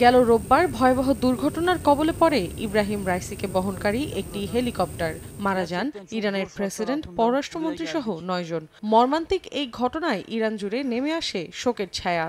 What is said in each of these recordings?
গেল রোববার ভয়াবহ দুর্ঘটনার কবলে পড়ে ইব্রাহিম রাইসিকে বহনকারী একটি হেলিকপ্টার। মারা যান ইরানের প্রেসিডেন্ট, পররাষ্ট্রমন্ত্রী সহ ৯ জন। মর্মান্তিক এই ঘটনায় ইরান জুড়ে নেমে আসে শোকের ছায়া।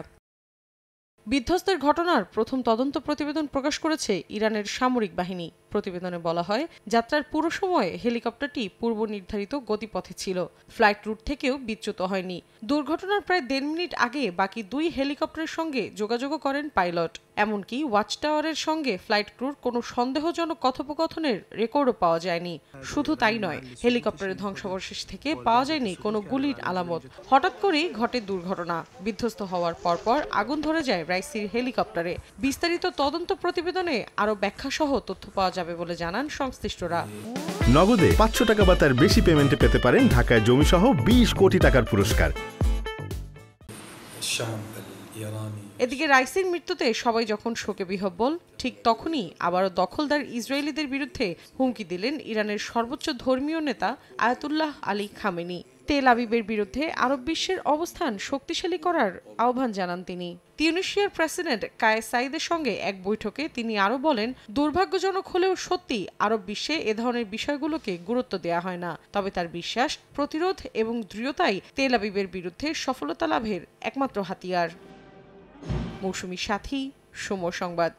বিধ্বস্তের ঘটনার প্রথম তদন্ত প্রতিবেদন প্রকাশ করেছে ইরানের সামরিক বাহিনী। প্রতিবেদনে বলা হয়, যাত্রার পুরো সময়ে হেলিকপ্টারটি পূর্ব নির্ধারিত গতিপথে ছিল, ফ্লাইট রুট থেকেও বিচ্যুত হয়নি। দুর্ঘটনার প্রায় ১.৫ মিনিট আগে বাকি ২ হেলিকপ্টারের সঙ্গে যোগাযোগও করেন পাইলট। এমনকি ওয়াচ টাওয়ারের সঙ্গে ফ্লাইট ক্রুর কোনো সন্দেহজনক কথোপকথনের রেকর্ডও পাওয়া যায়নি। শুধু তাই নয়, হেলিকপ্টারের ধ্বংসাবশেষ থেকে পাওয়া যায়নি কোনো গুলির আলামত। হঠাৎ করেই ঘটে দুর্ঘটনা। বিধ্বস্ত হওয়ার পরপর আগুন ধরে যায় রাইসির হেলিকপ্টারে। বিস্তারিত তদন্ত প্রতিবেদনে আরও ব্যাখ্যাসহ তথ্য পাওয়া যাবে বলে জানান সংশ্লিষ্টরা। নগদে ৫০০ টাকা বা তার বেশি পেমেন্টে পেতে পারেন ঢাকায় জমিসহ ২০ কোটি টাকার পুরস্কার। এদিকে রাইসির মৃত্যুতে সবাই যখন শোকে বিহ্বল, ঠিক তখনই আবারও দখলদার ইসরায়েলিদের বিরুদ্ধে হুমকি দিলেন ইরানের সর্বোচ্চ ধর্মীয় নেতা আয়াতুল্লাহ আলী খামেনি। তেল আবিবের বিরুদ্ধে আরব বিশ্বের অবস্থান শক্তিশালী করার আহ্বান জানান তিনি। তিউনিসিয়ার প্রেসিডেন্ট কায়েস সাইদের সঙ্গে এক বৈঠকে তিনি আরও বলেন, দুর্ভাগ্যজনক হলেও সত্যি আরব বিশ্বে এ ধরনের বিষয়গুলোকে গুরুত্ব দেওয়া হয় না। তবে তার বিশ্বাস, প্রতিরোধ এবং দৃঢ়তাই তেল আবিবের বিরুদ্ধে সফলতা লাভের একমাত্র হাতিয়ার। মৌসুমী সাথী, সময় সংবাদ।